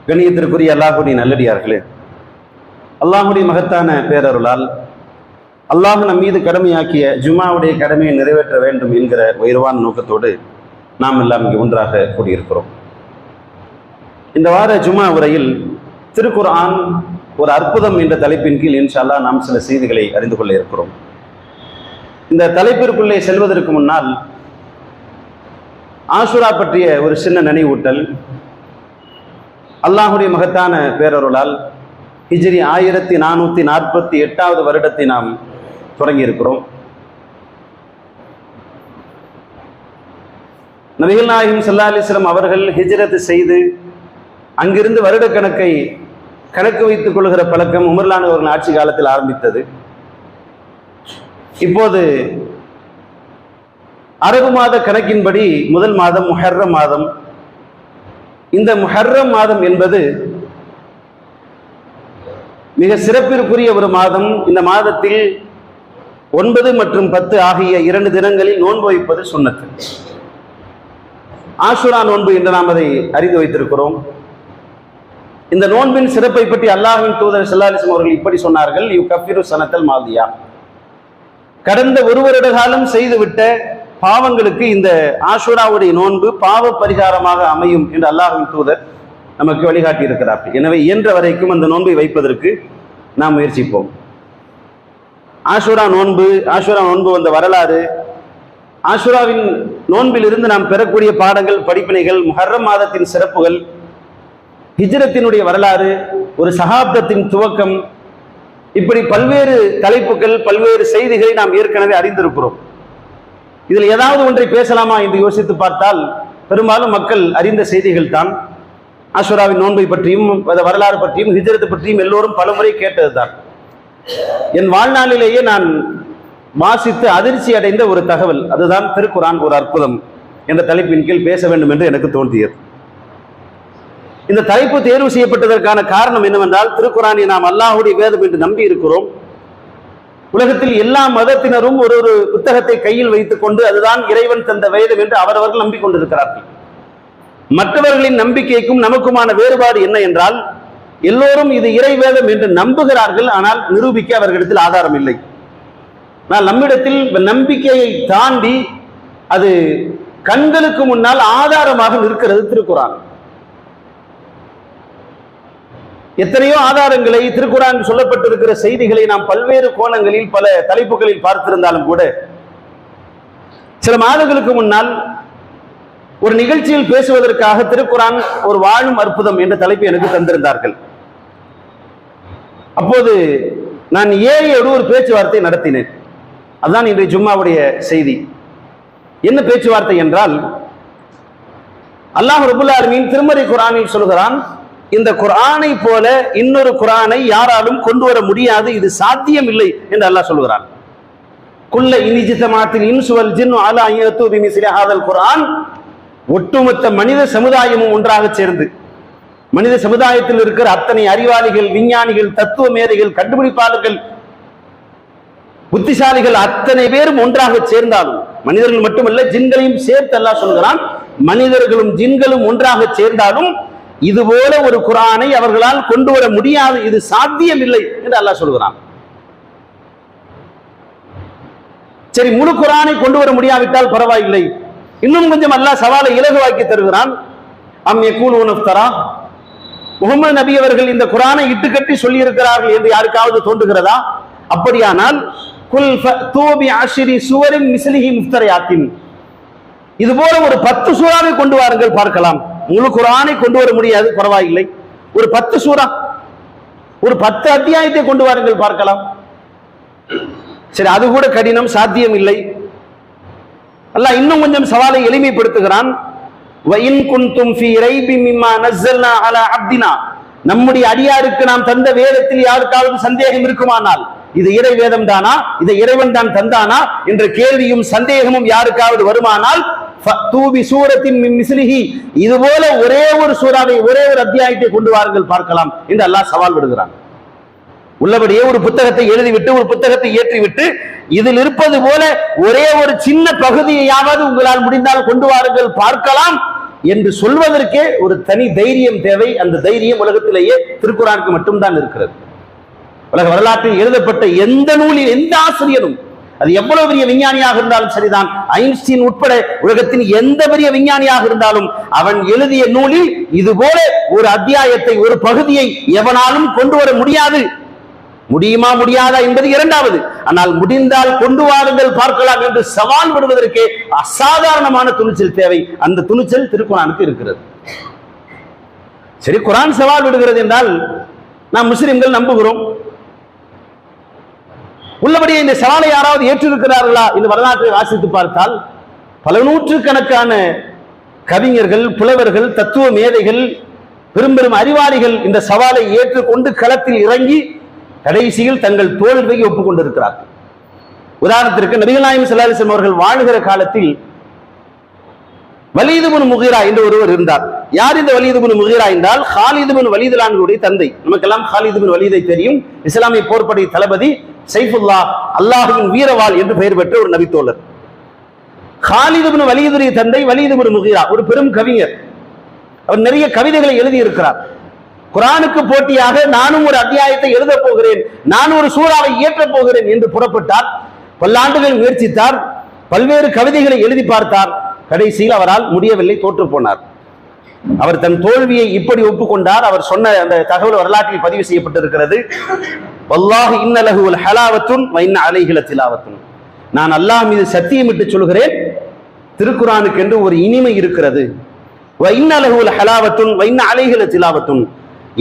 கண்ணியத்திற்குரிய அல்லாஹ்வுடைய நல்லடியார்களே, அல்லாஹ்வுடைய மகத்தான பேரருளால் அல்லாஹ் நம் மீது கடமையாக்கிய ஜும்மாவுடைய கடமையை நிறைவேற்ற வேண்டும் என்கிற உயர்வான நோக்கத்தோடு நாம் எல்லாம் இங்கே ஒன்றாக கூடியிருக்கிறோம். இந்த வார ஜும்மா உரையில் திருக்குர்ஆன் ஒரு அற்புதம் என்ற தலைப்பின் கீழ் இன்ஷா அல்லாஹ் நாம் சில செய்திகளை அறிந்து கொள்ள இருக்கிறோம். இந்த தலைப்பிற்குள்ளே செல்வதற்கு முன்னால் ஆஷுரா பற்றிய ஒரு சின்ன நினைவூட்டல். அல்லாஹுடைய மகத்தான பேரருளால் ஹிஜ்ரி 1448 வருடத்தை நாம் தொடங்கி இருக்கிறோம். நபிகள் நாயகம் ஸல்லல்லாஹு அலைஹி வஸல்லம் அவர்கள் ஹிஜ்ரத் செய்து அங்கிருந்து வருட கணக்கு வைத்துக் கொள்கிற பழக்கம் உமர்லான் அவர்கள் ஆட்சி காலத்தில் ஆரம்பித்தது. இப்போது அரபு மாத கணக்கின்படி முதல் மாதம் முஹர்ரம் மாதம். இந்த முஹர்ரம் மாதம் என்பது மிக சிறப்பிற்குரிய ஒரு மாதம். இந்த மாதத்தில் 9 மற்றும் 10 ஆகிய 2 தினங்களில் நோன்பு வைப்பது சுன்னத்து. ஆஷுரா நோன்பு என்று நாம் அதை அறிந்து வைத்திருக்கிறோம். இந்த நோன்பின் சிறப்பை பற்றி அல்லாஹ்வின் தூதர் ஸல்லல்லாஹு அலைஹி வஸல்லம் அவர்கள் இப்படி சொன்னார்கள்: யுகஃபிரு ஸனத்தல் மாதியா, கடந்த ஒரு வருட காலம் செய்துவிட்ட பாவங்களுக்கு இந்த ஆஷுராவுடைய நோன்பு பாவ பரிகாரமாக அமையும் என்று அல்லாஹ்வின் தூதர் நமக்கு வழிகாட்டி இருக்கிறார்கள். எனவே இயன்ற வரைக்கும் அந்த நோன்பை வைப்பதற்கு நாம் முயற்சிப்போம். ஆஷுரா நோன்பு வந்த வரலாறு, ஆஷுராவின் நோன்பில் இருந்து நாம் பெறக்கூடிய பாடங்கள், படிப்பினைகள், முஹர்ரம் மாதத்தின் சிறப்புகள், ஹிஜ்ரத்தினுடைய வரலாறு, ஒரு சகாப்தத்தின் துவக்கம், இப்படி பல்வேறு தலைப்புகள், பல்வேறு செய்திகளை நாம் ஏற்கனவே அறிந்திருக்கிறோம். இதில் ஏதாவது ஒன்றை பேசலாமா என்று யோசித்து பார்த்தால் பெரும்பாலும் மக்கள் அறிந்த செய்திகள் தான். ஆஷுராவின் நோன்பை பற்றியும் வரலாறு பற்றியும் ஹிஜ்ரத் பற்றியும் எல்லோரும் பலமுறை கேட்டதுதான். என் வாழ்நாளிலேயே நான் வாசித்து அதிர்ச்சி அடைந்த ஒரு தகவல், அதுதான் திருக்குர்ஆன் ஒரு அற்புதம் என்ற தலைப்பின் கீழ் பேச வேண்டும் என்று எனக்கு தோன்றியது. இந்த தலைப்பு தேர்வு செய்யப்பட்டதற்கான காரணம் என்னவென்றால், திருக்குர்ஆனை நாம் அல்லாஹ்வுடைய வேதம் என்று நம்பி இருக்கிறோம். உலகத்தில் எல்லா மதத்தினரும் ஒரு புத்தகத்தை கையில் வைத்துக் கொண்டு அதுதான் இறைவன் தந்த வேதம் என்று அவரவர்கள் நம்பிக்கொண்டிருக்கிறார்கள். மற்றவர்களின் நம்பிக்கைக்கும் நமக்குமான வேறுபாடு என்ன என்றால், எல்லோரும் இது இறை வேதம் என்று நம்புகிறார்கள், ஆனால் நிரூபிக்க அவர்களிடத்தில் ஆதாரம் இல்லை. ஆனால் நம்மிடத்தில் நம்பிக்கையை தாண்டி அது கண்களுக்கு முன்னால் ஆதாரமாக நிற்கிறது திருக்குர்ஆன். எத்தனையோ ஆதாரங்களை, திருக்குர்ஆன் சொல்லப்பட்டிருக்கிற செய்திகளை நாம் பல்வேறு கோணங்களில் பல தலைப்புகளில் பார்த்திருந்தாலும் கூட, சில மாதங்களுக்கு முன்னால் ஒரு நிகழ்ச்சியில் பேசுவதற்காக திருக்குர்ஆன் ஒரு வாழும் அற்புதம் என்ற தலைப்பை எனக்கு தந்திருந்தார்கள். அப்போது நான் ஏழையோடு ஒரு பேச்சுவார்த்தை நடத்தினேன். அதுதான் இன்றைய ஜும்மாவுடைய செய்தி. என்ன பேச்சுவார்த்தை என்றால், அல்லாஹ் ரப்பல் ஆலமீன் திருமறை குர்ஆனில் சொல்கிறான், இந்த குர்ஆனை போல இன்னொரு குர்ஆனை யாராலும் கொண்டு வர முடியாது, இது சாத்தியம் இல்லை என்று அல்லாஹ் சொல்கிறான். குல்ல இனிஜிதமாத்தில் இன்சுவல் ஜின்னு அலா யது பிமிஸ்லி ஹாதல் குர்ஆன், ஒட்டுமொத்த மனித சமுதாயமும் ஒன்றாக சேர்ந்து, மனித சமுதாயத்தில் இருக்கிற அத்தனை அறிவாளிகள், விஞ்ஞானிகள், தத்துவ மேதைகள், கண்டுபிடிப்பாளர்கள், புத்திசாலிகள் அத்தனை பேரும் ஒன்றாக சேர்ந்தாலும், மனிதர்கள் மட்டுமல்ல ஜின்களையும் சேர்த்து அல்லாஹ் சொல்கிறான், மனிதர்களும் ஜின்களும் ஒன்றாக சேர்ந்தாலும் இதுபோல ஒரு குர்ஆனை அவர்களால் கொண்டு வர முடியாது, இது சாத்தியம் இல்லை என்று அல்லாஹ் சொல்கிறான். சரி, முழு குர்ஆனை கொண்டு வர முடியாவிட்டால் பரவாயில்லை, இன்னும் கொஞ்சம் அல்லாஹ் சவாலை இலகுவாக்கி தருகிறான். அம் யகூலூன இஃப்தரா, முஹம்மது நபி அவர்கள் இந்த குர்ஆனை இட்டுக்கட்டி சொல்லி இருக்கிறார்கள் என்று யாருக்காவது தோன்றுகிறதா? அப்படியானால் குல் ஃபஅது பிஅஷ்ரி சுவரின் மிஸ்லிஹி முஃப்தரியாத்தின், இது போல ஒரு 10 சூறாவை கொண்டு வாருங்கள் பார்க்கலாம். முழு குர்ஆனை கொண்டு வர முடியாது, பரவாயில்லை, ஒரு 10 சூறா, ஒரு 10 அத்தியாயத்தை கொண்டு வாருங்கள் பார்க்கலாம். சரி, அது கூட கடினம், சாத்தியம் இல்லை. அல்லாஹ் இன்னும் கொஞ்சம் சவாலை எளிமைப்படுத்துகிறான். வ இன் குன்தும் ஃபீ ரைபின் மிம்மா நஸல்னா அலா அப்தினா, நம்முடைய அடியாருக்கு நாம் தந்த வேதத்தில் யாருக்காவது சந்தேகம் இருக்குமானால், இது இறை வேதம் தானா, இதை இறைவன் தான் தந்தானா என்ற கேள்வியும் சந்தேகமும் யாருக்காவது வருமானால், ஃபஅது சூரத்தின் மின் மிஸ்லிஹி, இது போல ஒரே ஒரு சூறாவை, ஒரே ஒரு அத்தியாயத்தை கொண்டு வாருங்கள் பார்க்கலாம் என்று அல்லாஹ் சவால் விடுகிறான். உள்ளபடியே ஒரு புத்தகத்தை எழுதிவிட்டு, ஒரு புத்தகத்தை ஏற்றிவிட்டு, இதில் இருப்பது போல ஒரே ஒரு சின்ன பகுதியையாவது உங்களால் முடிந்தால் கொண்டு வாருங்கள் பார்க்கலாம் என்று சொல்வதற்கே ஒரு தனி தைரியம் தேவை. அந்த தைரியம் உலகத்திலேயே திருக்குர்ஆனுக்கு மட்டும்தான் இருக்கிறது. உலக வரலாற்றில் எழுதப்பட்ட எந்த நூலில் எந்த ஆசிரியரும், அது எவ்வளவு பெரிய விஞ்ஞானியாக இருந்தாலும் சரிதான், ஐன்ஸ்டீன் உட்பட உலகத்தின் எந்த பெரிய விஞ்ஞானியாக இருந்தாலும் அவன் எழுதிய நூலில் இதுபோல ஒரு அத்தியாயத்தை, ஒரு பகுதியை எவனாலும் கொண்டு வர முடியாது. முடியுமா முடியாதா என்பது இரண்டாவது. ஆனால் முடிந்தால் கொண்டு வாருங்கள் பார்க்கலாம் என்று சவால் விடுவதற்கே அசாதாரணமான துணிச்சல் தேவை. அந்த துணிச்சல் திருக்குர்ஆனுக்கு இருக்கிறது. சரி, குர்ஆன் சவால் விடுகிறது என்றால் நாம் முஸ்லிம்கள் நம்புகிறோம். உள்ளபடியே இந்த சவாலை யாராவது ஏற்றிருக்கிறார்களா இந்த வரலாற்றை வாசித்து பார்த்தால் பல நூற்றுக்கணக்கான கவிஞர்கள், புலவர்கள், தத்துவ மேதைகள், பெரும் பெரும் அறிவாளிகள் இந்த சவாலை ஏற்றுக்கொண்டு களத்தில் இறங்கி கடைசியில் தங்கள் தோல்வியை ஒப்புக்கொண்டிருக்கிறார்கள். உதாரணத்திற்கு நபிகள் நாயகம் ஸல்லல்லாஹு அலைஹி வஸல்லம் அவர்கள் வாழுகிற காலத்தில் வலீத் இப்னு முகீரா என்று ஒருவர் இருந்தார். யார் இந்த வலீத் இப்னு முகீரா என்றால் காலித் இப்னு வலீத் அன்ஹுடைய தந்தை. நமக்கெல்லாம் காலித் இப்னு வலீதை தெரியும். இஸ்லாமிய போர்ப்படை தளபதி, சைஃபுல்லா, அல்லாஹ்வின் வீரவாள் என்று பெயர் பெற்ற ஒரு நபித்தோழர். காலித் இப்னு வலீதுடைய தந்தை வலீத் இப்னு முகீரா ஒரு பெரும் கவிஞர். அவர் நிறைய கவிதைகளை எழுதி இருக்கிறார். குர்ஆனுக்கு போட்டியாக நானும் ஒரு அத்தியாயத்தை எழுத போகிறேன், நான் ஒரு சூறாவை இயற்றப் போகிறேன் என்று புறப்பட்டார். பல்லாண்டுகள் முயற்சித்தார், பல்வேறு கவிதைகளை எழுதி பார்த்தார். கடைசியில் அவரால் முடியவில்லை, தோற்று போனார். அவர் தன் தோல்வியை இப்படி ஒப்புக்கொண்டார். அவர் சொன்ன அந்த தகவல் வரலாற்றில் பதிவு செய்யப்பட்டிருக்கிறது. வல்லாஹி இன்ன லஹுல் ஹலாவத்துன் வ இன்ன அலைஹி லதிலாவத்துன். நான் அல்லாஹ் மீது சத்தியமிட்டு சொல்கிறேன், திருக்குர்ஆனுக்கு என்று ஒரு இனிமை இருக்கிறது. வ இன்ன லஹுல் ஹலாவத்துன் வ இன்ன அலைஹி லதிலாவத்துன்.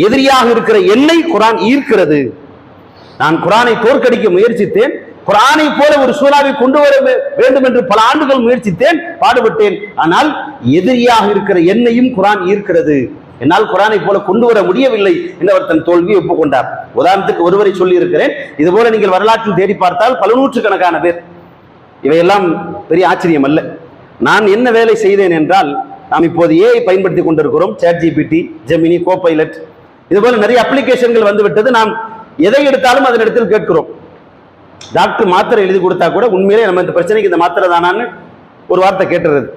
எதிரியாக இருக்கிற என்னை குர்ஆன் ஈர்க்கிறது. நான் குர்ஆனை தோற்கடிக்க முயற்சித்தேன், குர்ஆனை போல ஒரு சூறாவை கொண்டு வர வேண்டும் என்று பல ஆண்டுகள் முயற்சித்தேன், பாடுபட்டேன். ஆனால் எதிரியாக இருக்கிற என்னையும் குர்ஆன் ஈர்க்கிறது. என்னால் குர்ஆனை போல கொண்டு வர முடியவில்லை என்று அவர் தன் தோல்வியை ஒப்புக்கொண்டார். உதாரணத்துக்கு ஒருவரை சொல்லி இருக்கிறேன். இது போல நீங்கள் வரலாற்றில் தேடி பார்த்தால் பல நூற்றுக்கணக்கான பேர். இவையெல்லாம் பெரிய ஆச்சரியம் அல்ல. நான் என்ன வேலை செய்தேன் என்றால், நாம் இப்போது ஏஐ பயன்படுத்தி கொண்டிருக்கிறோம். சாட் ஜிபிடி, ஜெமினி, கோபைலட், இது போல நிறைய அப்ளிகேஷன்கள் வந்துவிட்டது. நாம் எதை எடுத்தாலும் அதன் இடத்தில் கேட்கிறோம். டாக்டர் மாத்திரை எழுதி கொடுத்தா கூட உண்மையிலே நம்ம இந்த பிரச்சனைக்கு இந்த மாத்திரை தானான்னு ஒரு வார்த்தை கேட்டுறது.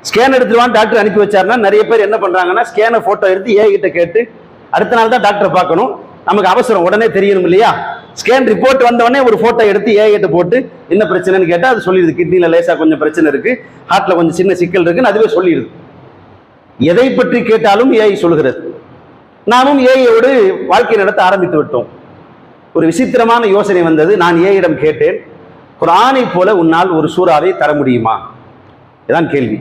ஸ்கேன் எடுத்துருவான்னு டாக்டர் அனுப்பி வச்சாருன்னா நிறைய பேர் என்ன பண்றாங்கன்னா, ஸ்கேனை போட்டோ எடுத்து ஏஐ கிட்ட கேட்டு அடுத்த நாள் தான் டாக்டரை பார்க்கணும். நமக்கு அவசரம், உடனே தெரியணும் இல்லையா? ஸ்கேன் ரிப்போர்ட் வந்த உடனே ஒரு போட்டோ எடுத்து ஏஐ கிட்ட போட்டு என்ன பிரச்சனைன்னு கேட்டா அது சொல்லிடுது. கிட்னில லேசா கொஞ்சம் பிரச்சனை இருக்கு, ஹார்ட்ல கொஞ்சம் சின்ன சிக்கல் இருக்குன்னு அதுவே சொல்லிடுது. எதை பற்றி கேட்டாலும் ஏஐ சொல்கிறது. நாமும் ஏஐயோடு வாழ்க்கை நடத்த ஆரம்பித்து விட்டோம். ஒரு விசித்திரமான யோசனை வந்தது. நான் ஏஐயிடம் கேட்டேன், குர்ஆனை போல உன்னால் ஒரு சூறாவை தர முடியுமா? இதான் கேள்வி.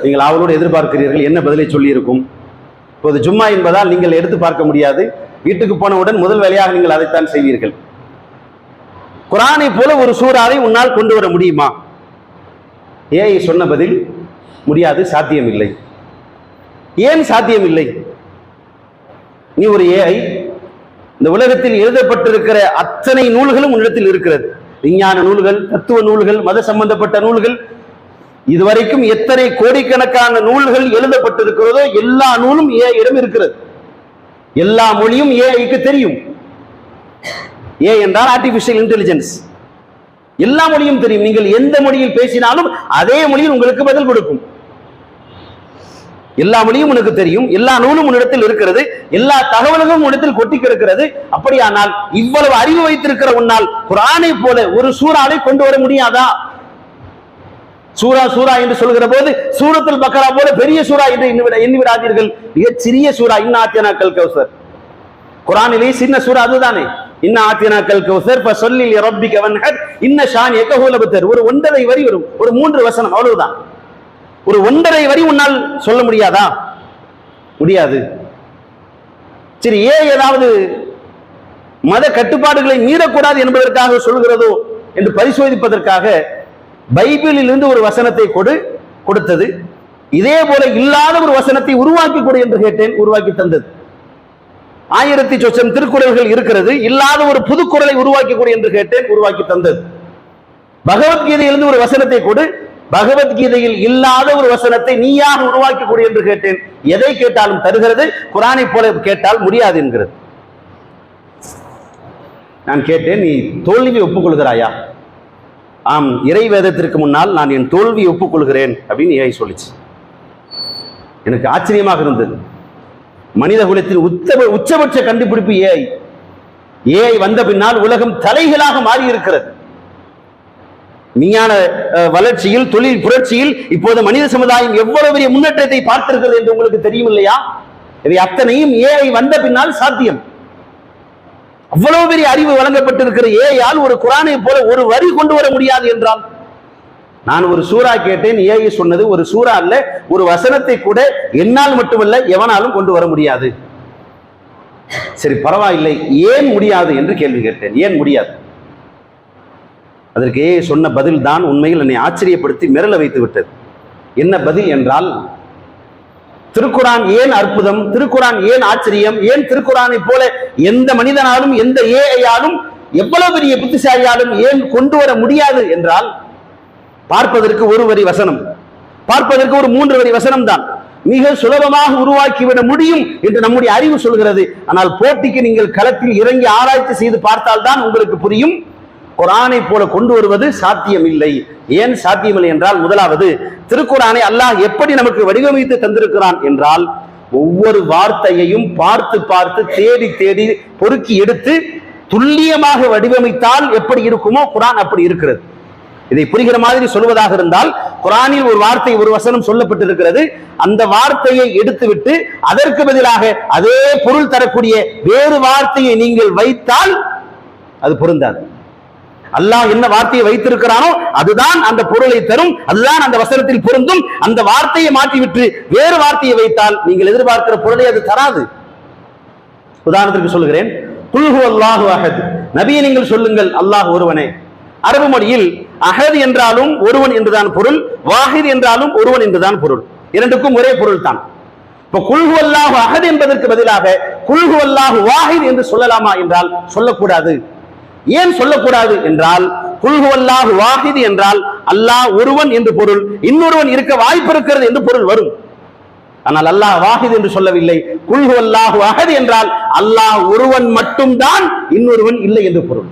நீங்கள் அவளோடு எதிர்பார்க்கிறீர்கள் என்ன பதிலை சொல்லி இருக்கும். இப்போது ஜும்மா என்பதால் நீங்கள் எடுத்து பார்க்க முடியாது. வீட்டுக்கு போனவுடன் முதல் வேலையாக நீங்கள் அதைத்தான் செய்வீர்கள். குர்ஆனை போல ஒரு சூறாவை உன்னால் கொண்டு வர முடியுமா? ஏஐ சொன்ன பதில், முடியாது, சாத்தியமில்லை. ஏன் சாத்தியமில்லை? நீ ஒரு ஏஐ, இந்த உலகத்தில் எழுதப்பட்டிருக்கிற அத்தனை நூல்களும் உன்னிடத்தில் இருக்கிறது. விஞ்ஞான நூல்கள், தத்துவ நூல்கள், மத சம்பந்தப்பட்ட நூல்கள், இதுவரைக்கும் எத்தனை கோடிக்கணக்கான நூல்கள் எழுதப்பட்டிருக்கிறதோ எல்லா நூலும் ஏஐயிடம் இருக்கிறது. எல்லா மொழியும் ஏஐக்கு தெரியும். ஏ என்றால் ஆர்டிபிஷியல் இன்டெலிஜென்ஸ். எல்லா மொழியும் தெரியும். நீங்கள் எந்த மொழியில் பேசினாலும் அதே மொழியில் உங்களுக்கு பதில் கொடுக்கும். எல்லா மொழியும் உனக்கு தெரியும், எல்லா நூலும் உன்னிடத்தில் இருக்கிறது, எல்லா தகவல்களும் உன்னிடத்தில் கொட்டி கிடக்கிறது. அப்படியானால் இவ்வளவு அறிவு வைத்திருக்கிற உன்னால் குர்ஆனை போல ஒரு சூறாவை கொண்டு வர முடியாதா? சூரா சூரா என்று சொல்கிற போது சூரத்துல் பக்கரா போல பெரிய சூரா என்று எண்ணிவிடாதீர்கள். மிகச் சிறிய சூரா இன்னா ஆத்தியனாக்கல் கௌசர். குர்ஆனிலே சின்ன சூரா அதுதானே. இன்னா ஆத்தியனாக்கல் கௌசர் ஃபஸல்லி லிரப்பிக வன்ஹர் இன்ன ஷானியக ஹுவல் அப்தர். ஒரு 9 வரி வரும், ஒரு 3 வசனம், அவ்வளவுதான். ஒரு 1.5 வரி உன்னால் சொல்ல முடியாதா? முடியாது. சரி, ஏதாவது மத கட்டுப்பாடுகளை மீறக்கூடாது என்பதற்காக சொல்கிறதோ என்று பரிசோதிப்பதற்காக பைபிளில் இருந்து ஒரு வசனத்தை கொடுத்தது. இதே போல இல்லாத ஒரு வசனத்தை உருவாக்கி கொடு என்று கேட்டேன், உருவாக்கி தந்தது. 1000 சொச்சம் திருக்குறள்கள் இருக்கிறது, இல்லாத ஒரு புது குறளை உருவாக்கி கொடு என்று கேட்டேன், உருவாக்கி தந்தது. பகவத்கீதையிலிருந்து ஒரு வசனத்தை கொடு, பகவத்கீதையில் இல்லாத ஒரு வசனத்தை நீயாக உருவாக்கி கொடு என்று கேட்டேன். எதை கேட்டாலும் தருகிறது. குர்ஆனை போல கேட்டால் முடியாது என்கிறது. நான் கேட்டேன், நீ தோல்வியை ஒப்புக்கொள்கிறாயா? ஆம், இறை வேதத்திற்கு முன்னால் நான் என் தோல்வி ஒப்புக்கொள்கிறேன் அப்படின்னு ஏஐ சொல்லிச்சு. எனக்கு ஆச்சரியமாக இருந்தது. மனித குலத்தின் உச்சபட்ச கண்டுபிடிப்பு ஏஐ. ஏஐ வந்த பின்னால் உலகம் தலைகளாக மாறி இருக்கிறது. விஞ்ஞான வளர்ச்சியில், தொழில் புரட்சியில் இப்போது மனித சமுதாயம் எவ்வளவு பெரிய முன்னேற்றத்தை பார்த்திருக்கிறது என்று உங்களுக்கு தெரியும் இல்லையா? இவை அத்தனையும் ஏஐ வந்த பின்னால் சாத்தியம். அவ்வளவு பெரிய அறிவு வழங்கப்பட்டிருக்கிற ஏஐயால் ஒரு குர்ஆனை போல ஒரு வரி கொண்டு வர முடியாது என்றால், நான் ஒரு சூரா கேட்டேன், ஏஐ சொன்னது ஒரு சூரா அல்ல, ஒரு வசனத்தை கூட என்னால் மட்டுமல்ல எவனாலும் கொண்டு வர முடியாது. சரி பரவாயில்லை, ஏன் முடியாது என்று கேள்வி கேட்டேன். ஏன் முடியாது? அதற்கு ஏஐ சொன்ன பதில் தான் உண்மையில் என்னை ஆச்சரியப்படுத்தி மிரள வைத்து விட்டது. என்ன பதில் என்றால், திருக்குரான் ஏன் அற்புதம், திருக்குரான் ஏன் ஆச்சரியம், ஏன் திருக்குரானை போல எந்த மனிதனாலும் எந்த ஏஐயாலும் எவ்வளவு பெரிய புத்திசாலியாலும் ஏன் கொண்டு வர முடியாது என்றால், பார்ப்பதற்கு ஒரு வரி வசனம், பார்ப்பதற்கு ஒரு 3 வரி வசனம் தான் மிக சுலபமாக உருவாக்கிவிட முடியும் என்று நம்முடைய அறிவு சொல்கிறது. ஆனால் போட்டிக்கு நீங்கள் களத்தில் இறங்கி ஆராய்ச்சி செய்து பார்த்தால் தான் உங்களுக்கு புரியும், குர்ஆனை போல கொண்டு வருவது சாத்தியம் இல்லை. ஏன் சாத்தியமில்லை என்றால், முதலாவது திருக்குர்ஆனை அல்லாஹ் எப்படி நமக்கு வடிவமைத்து தந்திருக்கிறான் என்றால், ஒவ்வொரு வார்த்தையையும் பார்த்து பார்த்து தேடி தேடி பொறுக்கி எடுத்து துல்லியமாக வடிவமைத்தால் எப்படி இருக்குமோ குர்ஆன் அப்படி இருக்கிறது. இதை புரிகிற மாதிரி சொல்வதாக இருந்தால், குர்ஆனில் ஒரு வார்த்தை, ஒரு வசனம் சொல்லப்பட்டிருக்கிறது, அந்த வார்த்தையை எடுத்துவிட்டு அதற்கு பதிலாக அதே பொருள் தரக்கூடிய வேறு வார்த்தையை நீங்கள் வைத்தால் அது பொருந்தாது. அல்லாஹ் என்ன வார்த்தையை வைத்திருக்கிறானோ அதுதான் அந்த பொருளை தரும், அதுதான் அந்த வசனத்தில் பொருந்தும். அந்த வார்த்தையை மாற்றிவிட்டு வேறு வார்த்தையை வைத்தால் நீங்கள் எதிர்பார்க்கிற பொருளை அது தராது. உதாரணத்திற்கு சொல்லுகிறேன், குல் ஹுவல்லாஹு அஹத், நபியை நீங்கள் சொல்லுங்கள் அல்லாஹ் ஒருவனே. அரபு மொழியில் அஹத் என்றாலும் ஒருவன் என்றுதான் பொருள், வாஹித் என்றாலும் ஒருவன் என்றுதான் பொருள். இரண்டுக்கும் ஒரே பொருள் தான். இப்போ குல் ஹுவல்லாஹு அஹத் என்பதற்கு பதிலாக குல் ஹுவல்லாஹு வாஹித் என்று சொல்லலாமா என்றால் சொல்லக்கூடாது. ஏன் சொல்லக்கூடாது என்றால், குல் ஹுவல்லாஹு வாஹித் என்றால் அல்லாஹ் ஒருவன் என்று பொருள், இன்னொருவன் இருக்க வாய்ப்பு இருக்கிறது என்று பொருள் வரும். ஆனால் அல்லாஹ் வாஹித் என்று சொல்லவில்லை. குல் ஹுவல்லாஹு அஹத் என்றால் அல்லாஹ் ஒருவன் மட்டும்தான், இன்னொருவன் இல்லை என்று பொருள்.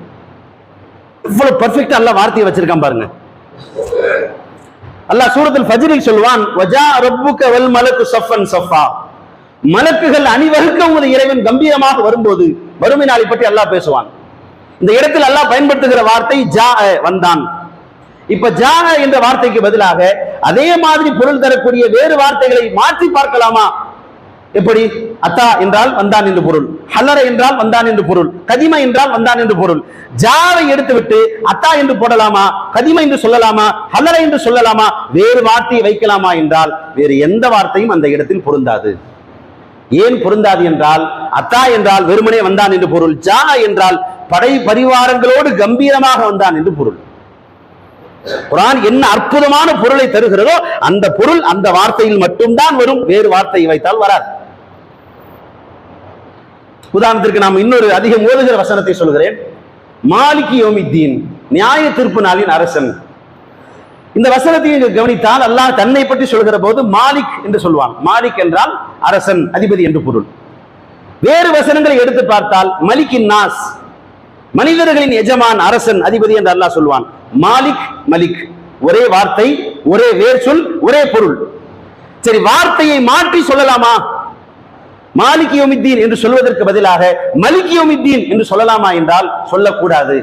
இவ்வளவு பெர்ஃபெக்ட்டா அல்லாஹ் வார்த்தையை வச்சிருக்கான் பாருங்க. அல்லாஹ் சூரத்துல் ஃபஜ்ரில் சொல்வான், வஜா ரப்புக வல் மலக்கு ஸஃபன் ஸஃபா, மலக்குகள் அணிவகுக்க உமது இறைவன் கம்பீரமாக வரும்போது, வறுமை நாளை பற்றி அல்லாஹ் பேசுவான். இந்த இடத்தில் அல்லாஹ் பயன்படுத்துகிற வார்த்தை ஜா, வந்தான். இப்ப ஜா என்ற வார்த்தைக்கு பதிலாக அதே மாதிரி பொருள் தரக்கூடிய வேறு வார்த்தைகளை மாற்றி பார்க்கலாமா? எப்படி? அத்தா என்றால் வந்தான் என்று பொருள், ஹலர என்றால் வந்தான் என்று பொருள், கதிமா என்றால் வந்தான் என்று பொருள். ஜாவை எடுத்துவிட்டு அத்தா என்று போடலாமா, கதிமா என்று சொல்லலாமா, ஹலர என்று சொல்லலாமா, வேறு வார்த்தையை வைக்கலாமா என்றால் வேறு எந்த வார்த்தையும் அந்த இடத்தில் பொருந்தாது. ஏன் பொருந்தாது என்றால், அத்தா என்றால் வெறுமனே வந்தான் என்று பொருள், ஜா என்றால் படை பரிவாரங்களோடு கம்பீரமாக வந்தான் என்று பொருள். குர்ஆன் என்ன அற்புதமான பொருளை தருகிறதோ அந்த பொருள் அந்த வார்த்தையில் மட்டும்தான் வரும், வேறு வார்த்தையை வைத்தால் வராது. உதாரணத்திற்கு நாம் இன்னொரு அதிகம் ஓதுகிற வசனத்தை சொல்கிறேன். மாலிகி யௌமித்தீன், நியாய தீர்ப்பு நாளின் அரசன். இந்த வசனத்தை கவனித்தால் அல்லாஹ் தன்னை பற்றி சொல்கிற போது மாலிக் என்று சொல்வான். மாலிக் என்றால் அரசன், அதிபதி என்று பொருள். வேறு வசனங்களை எடுத்து பார்த்தால் மலிக்கின் நாஸ், மனிதர்களின் எஜமான், அரசன், அதிபதி என்று அல்லாஹ் சொல்வான். மாலிக், மலிக், ஒரே வார்த்தை, ஒரே வேர் சொல், ஒரே பொருள். சரி, வார்த்தையை மாற்றி சொல்லலாமா? மாலிக் யௌமித்தீன் என்று சொல்வதற்கு பதிலாக மலிக் யௌமித்தீன் என்று சொல்லலாமா என்றால் சொல்லக்கூடாது.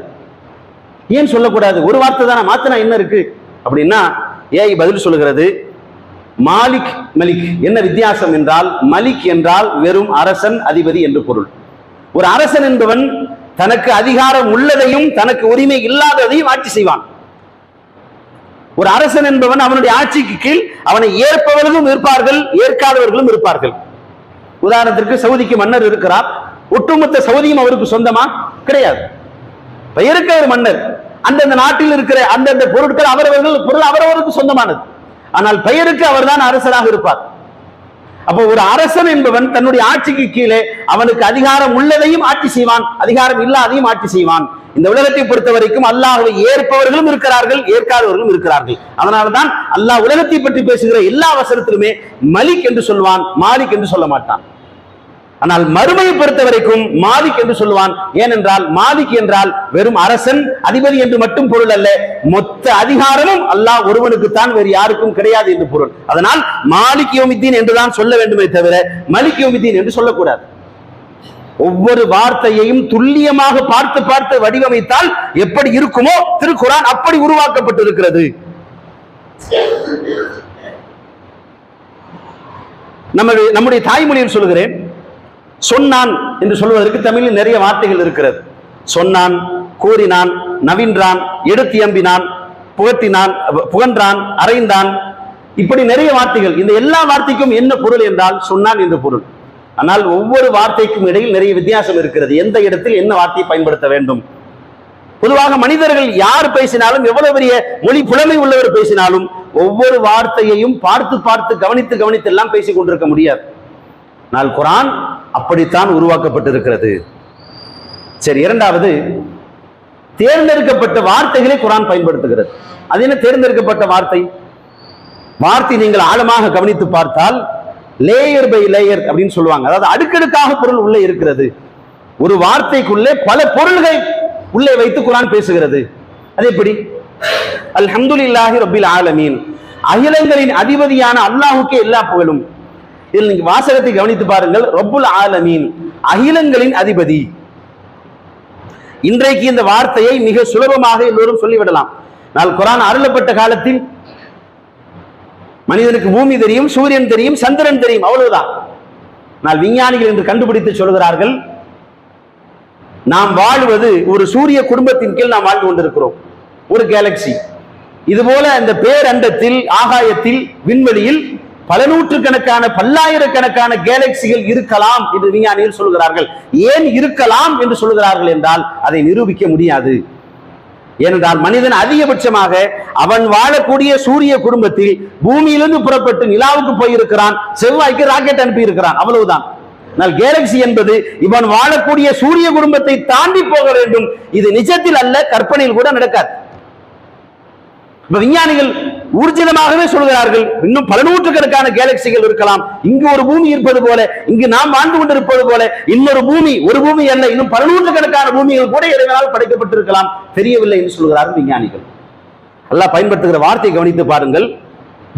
ஏன் சொல்லக்கூடாது? ஒரு வார்த்தை தானே, மாத்தினா என்ன இருக்கு அப்படின்னா, ஏஐ பதில் சொல்லுகிறது, மாலிக் மலிக் என்ன வித்தியாசம் என்றால், மலிக் என்றால் வெறும் அரசன், அதிபதி என்று பொருள். ஒரு அரசன் என்பவன் தனக்கு அதிகாரம் உள்ளதையும் தனக்கு உரிமை இல்லாததையும் ஆட்சி செய்வான். ஒரு அரசன் என்பவன் அவனுடைய ஆட்சிக்கு கீழ் அவனை ஏற்பவர்களும் இருப்பார்கள், ஏற்காதவர்களும் இருப்பார்கள். உதாரணத்திற்கு சவுதிக்கு மன்னர் இருக்கிறார், ஒட்டுமொத்த சவுதியும் அவருக்கு சொந்தமா? கிடையாது. பெயருக்கு ஒரு மன்னர், அந்தந்த நாட்டில் இருக்கிற அந்தந்த பொருட்கள் அவரவருக்கு சொந்தமானது. ஆனால் பெயருக்கு அவர்தான் அரசராக இருப்பார். அப்போ ஒரு அரசன் என்பவன் தன்னுடைய ஆட்சிக்கு கீழே அவனுக்கு அதிகாரம் உள்ளதையும் ஆட்சி செய்வான், அதிகாரம் இல்லாதையும் ஆட்சி செய்வான். இந்த உலகத்தை பொறுத்த வரைக்கும் அல்லாஹ்வை ஏற்பவர்களும் இருக்கிறார்கள், ஏற்காதவர்களும் இருக்கிறார்கள். அதனால்தான் அல்லாஹ் உலகத்தை பற்றி பேசுகிற எல்லா வசனத்திலுமே மலிக் என்று சொல்வான், மாலிக் என்று சொல்ல மாட்டான். ஆனால் மறுமையை பொறுத்த வரைக்கும் மாலிக் என்று சொல்லுவான். ஏனென்றால் மாலிக் என்றால் வெறும் அரசன் அதிபதி என்று மட்டும் பொருள் அல்ல, மொத்த அதிகாரமும் அல்லாஹ் ஒருவனுக்குத்தான், வேறு யாருக்கும் கிடையாது என்று பொருள். அதனால் மாலிக் யௌமித்தீன் என்றுதான் சொல்ல வேண்டுமே தவிர மலிக் யௌமித்தீன் என்று சொல்லக்கூடாது. ஒவ்வொரு வார்த்தையையும் துல்லியமாக பார்த்து பார்த்து வடிவமைத்தால் எப்படி இருக்குமோ திருக்குர்ஆன் அப்படி உருவாக்கப்பட்டிருக்கிறது. நம்முடைய தாய்மொழியில் சொல்கிறேன், சொன்னான் என்று சொல்வதற்கு தமிழில் நிறைய வார்த்தைகள் இருக்கிறது. சொன்னான், கூறினான், நவின்றான், எடுத்து எம்பினான், புகட்டினான், புகன்றான், அறைந்தான், இப்படி நிறைய வார்த்தைகள். இந்த எல்லா வார்த்தைக்கும் என்ன பொருள் என்றால் சொன்னான் என்று பொருள். ஆனால் ஒவ்வொரு வார்த்தைக்கும் இடையில் நிறைய வித்தியாசம் இருக்கிறது. எந்த இடத்தில் என்ன வார்த்தையை பயன்படுத்த வேண்டும்? பொதுவாக மனிதர்கள் யார் பேசினாலும், எவ்வளவு பெரிய மொழி புலமை உள்ளவர் பேசினாலும், ஒவ்வொரு வார்த்தையையும் பார்த்து பார்த்து கவனித்து கவனித்து எல்லாம் பேசிக் கொண்டிருக்க முடியாது. ஆனால் குர்ஆன் அப்படித்தான் உருவாக்கப்பட்டிருக்கிறது. சரி, இரண்டாவது, தேர்ந்தெடுக்கப்பட்ட வார்த்தைகளை குர்ஆன் பயன்படுத்துகிறது. அது என்ன தேர்ந்தெடுக்கப்பட்ட வார்த்தை? வார்த்தை நீங்கள் ஆழமாக கவனித்து பார்த்தால் லேயர் பை லேயர் அப்படின்னு சொல்லுவாங்க. அதாவது அடுக்கடுக்காக பொருள் உள்ளே இருக்கிறது. ஒரு வார்த்தைக்குள்ளே பல பொருள்கள் உள்ளே வைத்து குர்ஆன் பேசுகிறது. அது எப்படி? அல்ஹம்துலில்லாஹி ரப்பில் ஆலமீன், அகிலங்களின் அதிபதியான அல்லாஹ்வுக்கே எல்லா புகழும். இதில் நீங்க வாசகத்தை கவனித்து பாருங்கள். ரப்புல் ஆலமீன், அகிலங்களின் அதிபதி. இன்றைக்கு இந்த வார்த்தையை மிக சுலபமாக எல்லோரும் சொல்லிவிடலாம். நான் குர்ஆன் அருளப்பட்ட காலத்தில் மனிதனுக்கு பூமி தெரியும், சூரியன் தெரியும், சந்திரன் தெரியும், அவ்வளவுதான். நான் விஞ்ஞானிகள் என்று கண்டுபிடித்து சொல்கிறார்கள், நாம் வாழ்வது ஒரு சூரிய குடும்பத்தின் கீழ் நாம் வாழ்ந்து கொண்டிருக்கிறோம், ஒரு கேலக்சி. இதுபோல இந்த பேரண்டத்தில், ஆகாயத்தில், விண்வெளியில் பல நூற்றுக்கணக்கான பல்லாயிரக்கணக்கான கேலக்சிகள் இருக்கலாம் என்று விஞ்ஞானிகள் சொல்கிறார்கள். ஏன் இருக்கலாம் என்று சொல்கிறார்கள் என்றால் அதை நிரூபிக்க முடியாது. ஏனென்றால் மனிதன் அதிகபட்சமாக அவன் வாழக்கூடிய சூரிய குடும்பத்தில் பூமியிலிருந்து புறப்பட்டு நிலாவுக்கு போயிருக்கிறான், செவ்வாய்க்கு ராக்கெட் அனுப்பி இருக்கிறான், அவ்வளவுதான். கேலக்சி என்பது இவன் வாழக்கூடிய சூரிய குடும்பத்தை தாண்டி போக வேண்டும். இது நிஜத்தில் அல்ல, கற்பனையில் கூட நடக்காது. விஞ்ஞானிகள் ஊர்ஜிதமாகவே சொல்கிறார்கள், இன்னும் பல நூற்றுக்கணக்கான கேலக்சிகள் இருக்கலாம். இங்கு ஒரு பூமி இருப்பது போல, இங்கு நாம் வாழ்ந்து கொண்டிருப்பது போல இன்னொரு பூமி, ஒரு பூமி அல்ல, இன்னும் பல நூற்றுக்கணக்கான பூமிகள் கூட இறைவனால் படைக்கப்பட்டிருக்கலாம், தெரியவில்லை என்று சொல்கிறார்கள் விஞ்ஞானிகள். அல்லாஹ் பயன்படுத்துகிற வார்த்தை கவனித்து பாருங்கள்.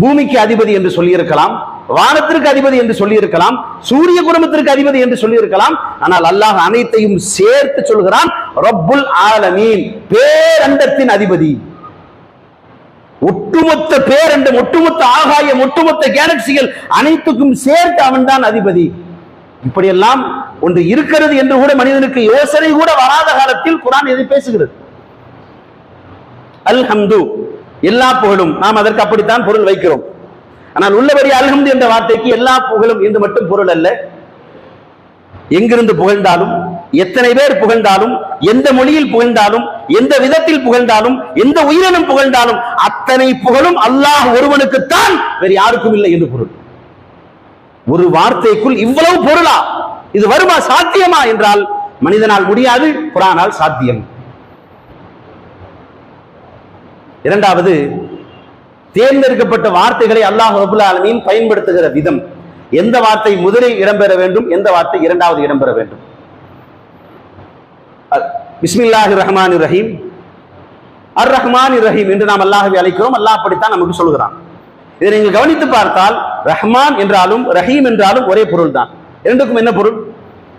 பூமிக்கு அதிபதி என்று சொல்லியிருக்கலாம், வானத்திற்கு அதிபதி என்று சொல்லியிருக்கலாம், சூரிய குடும்பத்திற்கு அதிபதி என்று சொல்லியிருக்கலாம். ஆனால் அல்லாஹ் அனைத்தையும் சேர்த்து சொல்கிறான், ரப்புல் ஆலமீன், பேரண்டத்தின் அதிபதி. ஒட்டுமொத்த பேரண்டம், ஒட்டுமொத்த ஆகாயம், ஒட்டுமொத்த கேலக்சிகள் அனைத்துக்கும் சேர்த்து அவன் தான் அதிபதி. இப்படியெல்லாம் ஒன்று இருக்கிறது என்று கூட மனிதனுக்கு யோசனை கூட வராத காலத்தில் குர்ஆன் எதை பேசுகிறது? அல்ஹம்து, எல்லா புகழும். நாம் அதற்கு அப்படித்தான் பொருள் வைக்கிறோம். ஆனால் உள்ளபடி அல்ஹம்து என்ற வார்த்தைக்கு எல்லா புகழும் என்று மட்டும் பொருள் அல்ல. எங்கிருந்து புகழ்ந்தாலும், எத்தனை பேர் புகழ்ந்தாலும், எந்த மொழியில் புகழ்ந்தாலும், எந்த விதத்தில் புகழ்ந்தாலும், எந்த உயிரினம் புகழ்ந்தாலும் அத்தனை புகழும் அல்லாஹ் ஒருவனுக்குத்தான், வேறு யாருக்கும் இல்லை என்று பொருள். ஒரு வார்த்தைக்குள் இவ்வளவு பொருளா? இது வருமா, சாத்தியமா என்றால் மனிதனால் முடியாது, குர்ஆனால் சாத்தியம். இரண்டாவது, தேர்ந்தெடுக்கப்பட்ட வார்த்தைகளை அல்லாஹ் ரப்புல் ஆலமீன் பயன்படுத்துகிற விதம். எந்த வார்த்தை முதலில் இடம்பெற வேண்டும், எந்த வார்த்தை இரண்டாவது இடம்பெற வேண்டும். பிஸ்மில்லாஹிர் ரஹ்மானிர் ரஹீம், அர் ரஹ்மானிர் ரஹீம் என்று நாம் அல்லாஹ்வை அழைக்கிறோம். அல்லாஹ் அப்படித்தான் நமக்கு சொல்கிறான். இதை நீங்கள் கவனித்து பார்த்தால் ரஹ்மான் என்றாலும் ரஹீம் என்றாலும் ஒரே பொருள் தான். இரண்டுக்கும் என்ன பொருள்?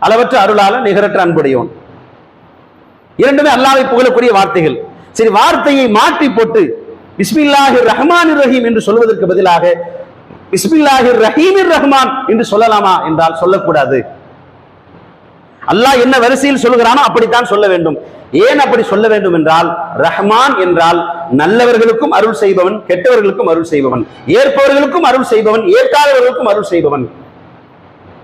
அளவற்ற அருளாளன், நிகரற்ற அன்புடையவன். இரண்டுமே அல்லாஹ்வை புகழக்கூடிய வார்த்தைகள். சரி, வார்த்தையை மாற்றி போட்டு பிஸ்மில்லாஹிர் ரஹ்மானிர் ரஹீம் என்று சொல்வதற்கு பதிலாக பிஸ்மில்லாஹிர் ரஹீமிர் ரஹ்மான் என்று சொல்லலாமா என்றால் சொல்லக்கூடாது. அல்லாஹ் என்ன வரிசையில் சொல்கிறானோ அப்படித்தான் சொல்ல வேண்டும். ஏன் அப்படி சொல்ல வேண்டும் என்றால், ரஹ்மான் என்றால் நல்லவர்களுக்கும் அருள் செய்பவன், கெட்டவர்களுக்கும் அருள் செய்பவன், ஏற்பவர்களுக்கும் அருள் செய்பவன், ஏற்காதவர்களுக்கும் அருள் செய்பவன்.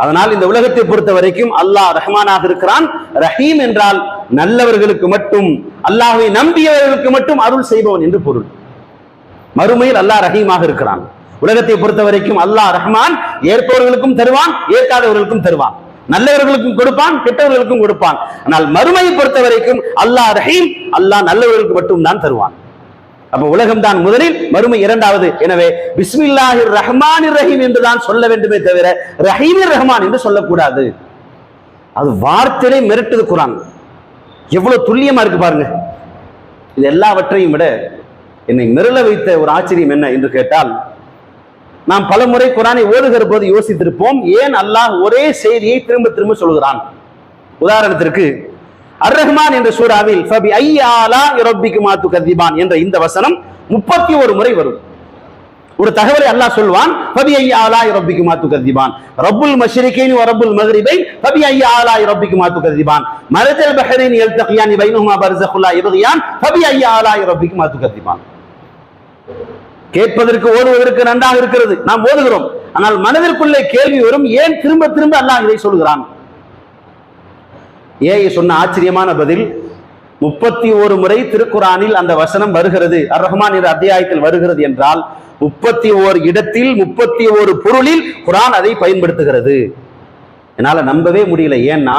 அதனால் இந்த உலகத்தை பொறுத்த வரைக்கும் அல்லாஹ் ரஹ்மானாக இருக்கிறான். ரஹீம் என்றால் நல்லவர்களுக்கு மட்டும், அல்லாஹ்வை நம்பியவர்களுக்கு மட்டும் அருள் செய்பவன் என்று பொருள். மறுமையில் அல்லாஹ் ரஹீமாக இருக்கிறான். உலகத்தை பொறுத்த வரைக்கும் அல்லாஹ் ரஹ்மான், ஏற்பவர்களுக்கும் தருவான், ஏற்காதவர்களுக்கும் தருவான், நல்லவர்களுக்கும் கொடுப்பான், கெட்டவர்களுக்கும் கொடுப்பான். ஆனால் மறுமையை பொறுத்த வரைக்கும் அல்லாஹ் ரஹீம், அல்லாஹ் நல்லவர்களுக்கு மட்டும் தான் தருவான். அப்ப உலகம் தான் முதலில், மறுமை இரண்டாவது. எனவே பிஸ்மில்லாஹிர் ரஹ்மானிர் ரஹீம் என்று தான் சொல்ல வேண்டுமே தவிர ரஹீமிர் ரஹ்மான் என்று சொல்லக்கூடாது. அது வார்த்தையிலே மிரட்டுது குரான். எவ்வளவு துல்லியமா இருக்கு பாருங்க. இது எல்லாவற்றையும் விட என்னை மிரள வைத்த ஒரு ஆச்சரியம் என்ன என்று கேட்டால், நாம் பல முறை குரானை ஓதுகிற போது யோசித்திருப்போம், ஏன் அல்லாஹ் ஒரே செய்தியை திரும்ப திரும்ப சொல்கிறான். உதாரணத்திற்கு அர்-ரஹ்மான் என்ற சூராவில் ஃபபி ஐயி ஆலாஇ ரப்பிகுமா துகதிபான் என்ற இந்த வசனம் 31 முறை வரும். ஒரு தகவலை அல்லாஹ் சொல்வான், ஃபபி ஐயி ஆலாஇ ரப்பிகுமா துகதிபான், ரப்புல் மஷ்ரிகைன் வ ரப்புல் மக்ரிபைன் ஃபபி ஐயி ஆலாஇ ரப்பிகுமா துகதிபான், மரஜல் பஹரைன் யல்தகியான் பைனஹுமா பர்ஸகுன் லா யப்கியான் ஃபபி ஐயி ஆலாஇ ரப்பிகுமா துகதிபான். கேட்பதற்கு ஓதுவதற்கு நன்றாக இருக்கிறது, நாம் ஓதுகிறோம். ஆனால் மனதிற்குள்ளே கேள்வி வரும், ஏன் திரும்ப திரும்ப அல்லாஹ் இதை சொல்கிறான்? ஏன் சொன்ன ஆச்சரியமான பதில், 31 முறை திருக்குரானில் அந்த வசனம் வருகிறது, அர்-ரஹ்மான் என்ற அத்தியாயத்தில் வருகிறது என்றால் 31 இடத்தில் 31 பொருளில் குரான் அதை பயன்படுத்துகிறது. என்னால நம்பவே முடியல. ஏன்னா